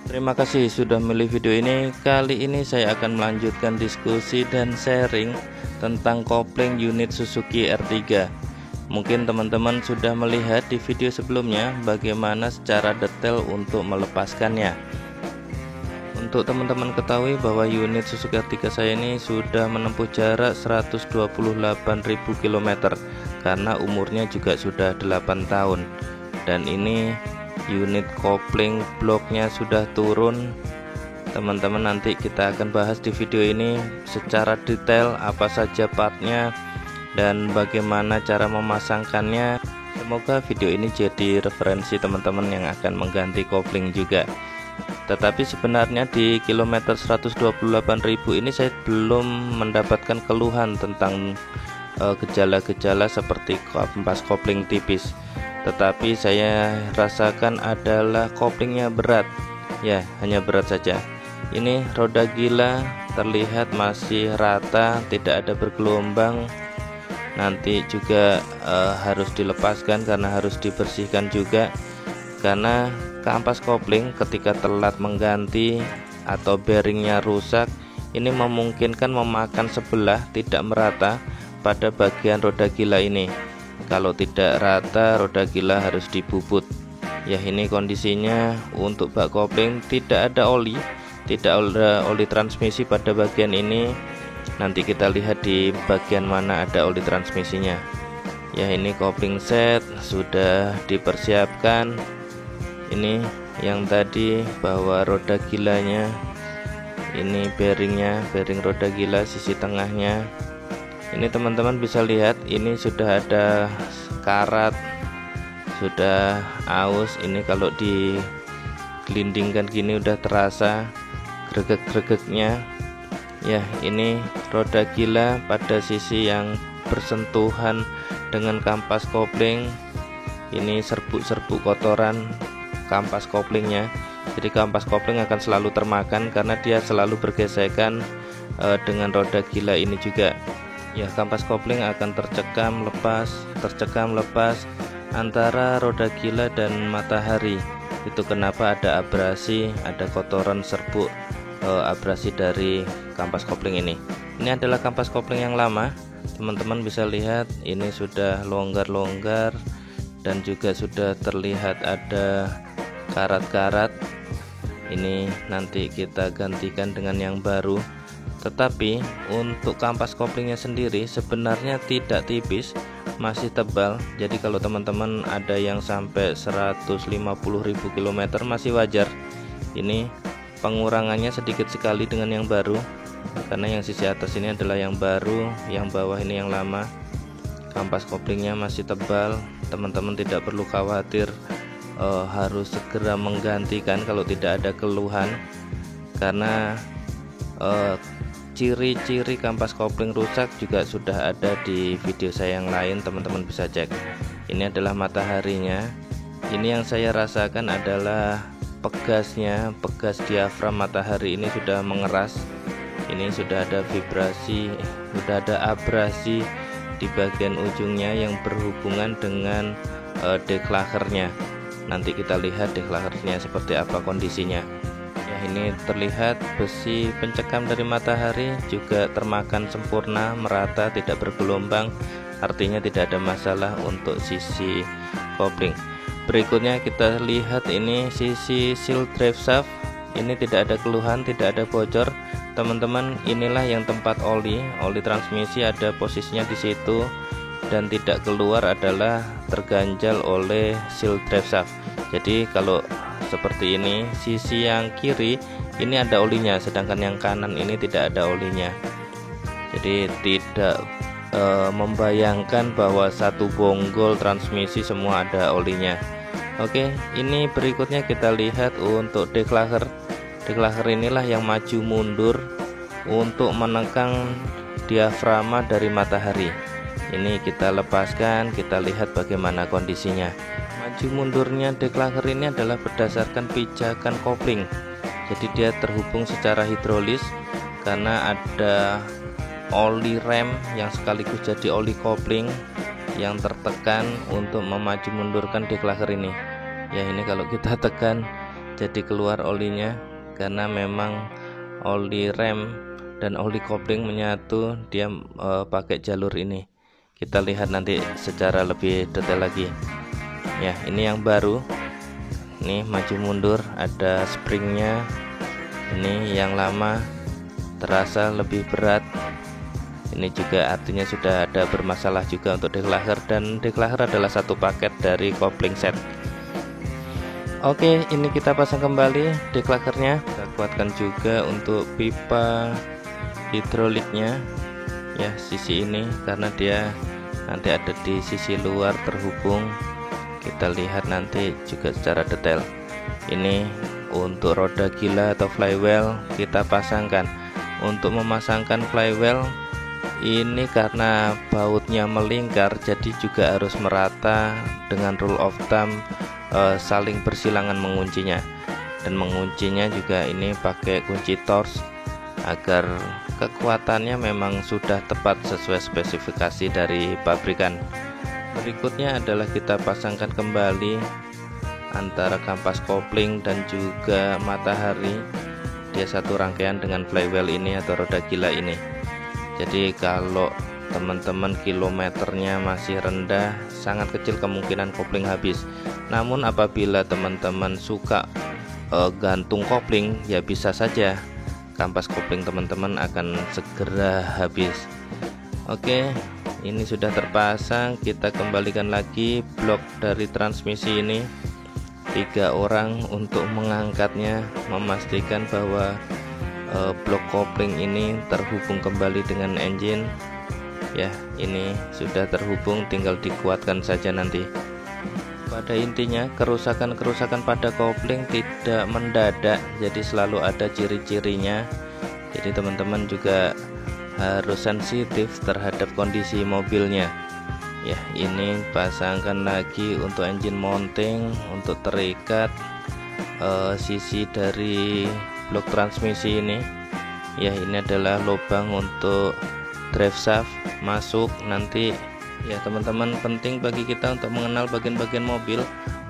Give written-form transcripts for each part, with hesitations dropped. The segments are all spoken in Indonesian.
Terima kasih sudah memilih video ini. Kali ini saya akan melanjutkan diskusi dan sharing tentang kopling unit Suzuki R3. Mungkin teman-teman sudah melihat di video sebelumnya bagaimana secara detail untuk melepaskannya. Untuk teman-teman ketahui bahwa unit Suzuki R3 saya ini sudah menempuh jarak 128.000 km karena umurnya juga sudah 8 tahun. Dan ini unit kopling bloknya sudah turun. Teman-teman, nanti kita akan bahas di video ini secara detail apa saja partnya dan bagaimana cara memasangkannya. Semoga video ini jadi referensi teman-teman yang akan mengganti kopling juga. Tetapi sebenarnya di kilometer 128.000 ini saya belum mendapatkan keluhan tentang gejala-gejala seperti kampas kopling tipis. Tetapi saya rasakan adalah koplingnya berat, ya, hanya berat saja. Ini roda gila terlihat masih rata, tidak ada bergelombang. Nanti juga harus dilepaskan karena harus dibersihkan juga, karena kampas kopling ketika telat mengganti atau bearingnya rusak, ini memungkinkan memakan sebelah tidak merata pada bagian roda gila ini. Kalau tidak rata, roda gila harus dibubut. Ya, ini kondisinya. Untuk bak kopling tidak ada oli, tidak ada oli transmisi pada bagian ini. Nanti kita lihat di bagian mana ada oli transmisinya. Ya, ini kopling set sudah dipersiapkan. Ini yang tadi bahwa roda gilanya, ini bearingnya, bearing roda gila sisi tengahnya. Ini teman-teman bisa lihat, ini sudah ada karat, sudah aus. Ini kalau digelindingkan gini udah terasa gregek-gregeknya. Ya, ini roda gila pada sisi yang bersentuhan dengan kampas kopling. Ini serbuk-serbuk kotoran kampas koplingnya. Jadi kampas kopling akan selalu termakan karena dia selalu bergesekan dengan roda gila ini juga. Ya, kampas kopling akan tercekam lepas antara roda gila dan matahari. Itu kenapa ada abrasi, ada kotoran serbuk abrasi dari kampas kopling ini. Ini adalah kampas kopling yang lama. Teman-teman bisa lihat ini sudah longgar-longgar dan juga sudah terlihat ada karat-karat. Ini nanti kita gantikan dengan yang baru. Tetapi untuk kampas koplingnya sendiri sebenarnya tidak tipis, masih tebal. Jadi kalau teman-teman ada yang sampai 150.000 km masih wajar. Ini pengurangannya sedikit sekali dengan yang baru, karena yang sisi atas ini adalah yang baru, yang bawah ini yang lama. Kampas koplingnya masih tebal, teman-teman tidak perlu khawatir harus segera menggantikan kalau tidak ada keluhan, karena ciri-ciri kampas kopling rusak juga sudah ada di video saya yang lain, teman-teman bisa cek. Ini adalah mataharinya. Ini yang saya rasakan adalah pegas diafram matahari ini sudah mengeras. Ini sudah ada vibrasi, sudah ada abrasi di bagian ujungnya yang berhubungan dengan deklahernya. Nanti kita lihat deklahernya seperti apa kondisinya. Ya, ini terlihat besi pencekam dari matahari juga termakan sempurna, merata, tidak bergelombang. Artinya tidak ada masalah untuk sisi kopling. Berikutnya kita lihat ini sisi seal drive shaft. Ini tidak ada keluhan, tidak ada bocor. Teman-teman, inilah yang tempat oli transmisi ada posisinya di situ, dan tidak keluar adalah terganjal oleh seal drive shaft. Jadi kalau seperti ini, sisi yang kiri ini ada olinya, sedangkan yang kanan ini tidak ada olinya. Jadi tidak membayangkan bahwa satu bonggol transmisi semua ada olinya. Oke, ini berikutnya kita lihat untuk deklaher. Deklaher inilah yang maju mundur untuk menekan diafragma dari matahari. Ini kita lepaskan, kita lihat bagaimana kondisinya. Maju mundurnya deklaher ini adalah berdasarkan pijakan kopling. Jadi dia terhubung secara hidrolis karena ada oli rem yang sekaligus jadi oli kopling yang tertekan untuk memaju mundurkan deklaher ini. Ya, ini kalau kita tekan jadi keluar olinya, karena memang oli rem dan oli kopling menyatu, dia pakai jalur ini. Kita lihat nanti secara lebih detail lagi ya. Ini yang baru, ini maju mundur ada springnya. Ini yang lama terasa lebih berat. Ini juga artinya sudah ada bermasalah juga untuk declagger, dan declagger adalah satu paket dari kopling set. Oke, ini kita pasang kembali declaggernya. Kita kuatkan juga untuk pipa hidroliknya ya, sisi ini, karena dia nanti ada di sisi luar terhubung. Kita lihat nanti juga secara detail. Ini untuk roda gila atau flywheel kita pasangkan. Untuk memasangkan flywheel ini karena bautnya melingkar, jadi juga harus merata dengan rule of thumb, saling bersilangan menguncinya. Dan menguncinya juga ini pakai kunci Torx agar kekuatannya memang sudah tepat sesuai spesifikasi dari pabrikan. Berikutnya adalah kita pasangkan kembali antara kampas kopling dan juga matahari. Dia satu rangkaian dengan flywheel ini atau roda gila ini. Jadi kalau teman-teman kilometernya masih rendah, sangat kecil kemungkinan kopling habis. Namun apabila teman-teman suka gantung kopling, ya bisa saja kampas kopling teman-teman akan segera habis. Oke, ini sudah terpasang. Kita kembalikan lagi blok dari transmisi ini. 3 orang untuk mengangkatnya, memastikan bahwa blok kopling ini terhubung kembali dengan engine ya. Ini sudah terhubung, tinggal dikuatkan saja nanti. Pada intinya kerusakan-kerusakan pada kopling tidak mendadak, jadi selalu ada ciri-cirinya. Jadi teman-teman juga harus sensitif terhadap kondisi mobilnya ya. Ini pasangkan lagi untuk engine mounting, untuk terikat sisi dari blok transmisi ini ya. Ini adalah lubang untuk drive shaft masuk nanti ya. Teman-teman, penting bagi kita untuk mengenal bagian-bagian mobil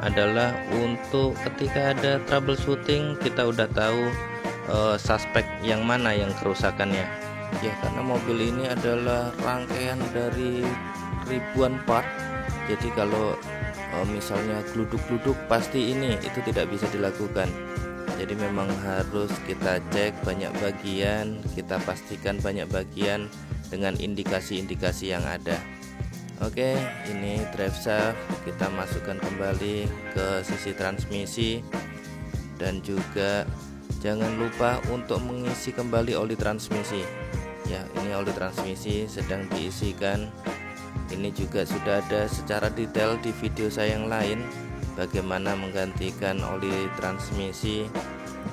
adalah untuk ketika ada troubleshooting kita udah tahu suspek yang mana yang kerusakannya ya, karena mobil ini adalah rangkaian dari ribuan part. Jadi kalau misalnya gluduk-gluduk pasti ini itu tidak bisa dilakukan. Jadi memang harus kita cek banyak bagian, kita pastikan banyak bagian dengan indikasi-indikasi yang ada. Oke, ini drive shaft kita masukkan kembali ke sisi transmisi, dan juga jangan lupa untuk mengisi kembali oli transmisi ya. Ini oli transmisi sedang diisikan. Ini juga sudah ada secara detail di video saya yang lain, bagaimana menggantikan oli transmisi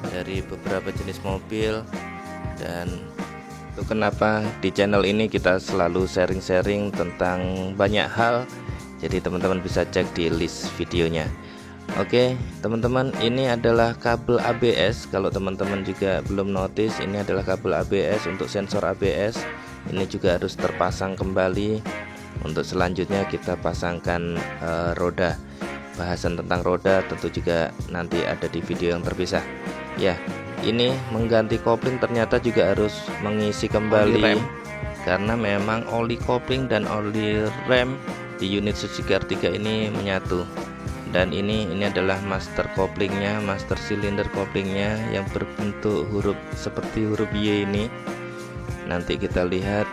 dari beberapa jenis mobil. Dan itu kenapa di channel ini kita selalu sharing-sharing tentang banyak hal, jadi teman-teman bisa cek di list videonya. Oke teman-teman, ini adalah kabel ABS. Kalau teman-teman juga belum notice, ini adalah kabel ABS untuk sensor ABS. Ini juga harus terpasang kembali. Untuk selanjutnya kita pasangkan roda. Bahasan tentang roda tentu juga nanti ada di video yang terpisah ya. Ini mengganti kopling ternyata juga harus mengisi kembali rem, karena memang oli kopling dan oli rem di unit Suzuki R3 ini menyatu. Dan ini adalah master koplingnya, master silinder koplingnya yang berbentuk huruf seperti huruf Y ini. Nanti kita lihat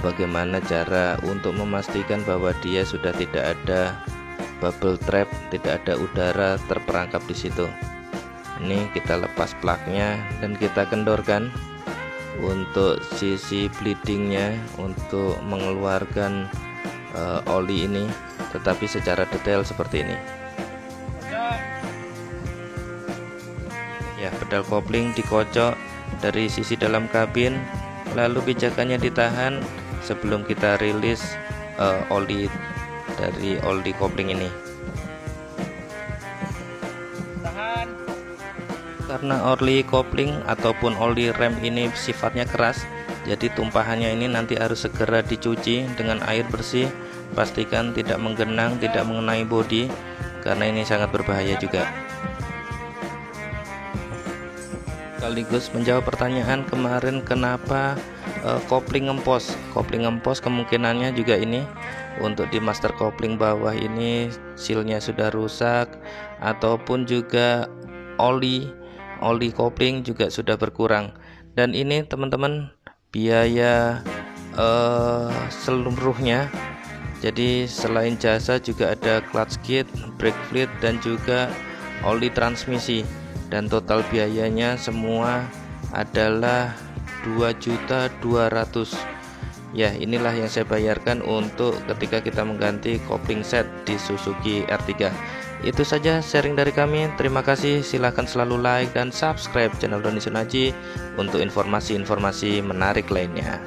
bagaimana cara untuk memastikan bahwa dia sudah tidak ada bubble trap, tidak ada udara terperangkap di situ. Ini kita lepas plaknya dan kita kendorkan untuk sisi bleedingnya untuk mengeluarkan oli ini, tetapi secara detail seperti ini ya. Pedal kopling dikocok dari sisi dalam kabin, lalu pijakannya ditahan sebelum kita rilis oli dari oli kopling ini. Karena oli kopling ataupun oli rem ini sifatnya keras, jadi tumpahannya ini nanti harus segera dicuci dengan air bersih. Pastikan tidak menggenang, tidak mengenai bodi, karena ini sangat berbahaya juga. sekaligus menjawab pertanyaan kemarin kenapa kopling ngempos. Kopling ngempos kemungkinannya juga ini untuk di master kopling bawah ini sealnya sudah rusak, ataupun juga oli kopling juga sudah berkurang. Dan ini teman-teman biaya seluruhnya. Jadi selain jasa juga ada clutch kit, brake fluid, dan juga oli transmisi. Dan total biayanya semua adalah 2.200.000. Ya, inilah yang saya bayarkan untuk ketika kita mengganti kopling set di Suzuki R3. Itu saja sharing dari kami. Terima kasih. Silahkan selalu like dan subscribe channel Doni Sunaji untuk informasi-informasi menarik lainnya.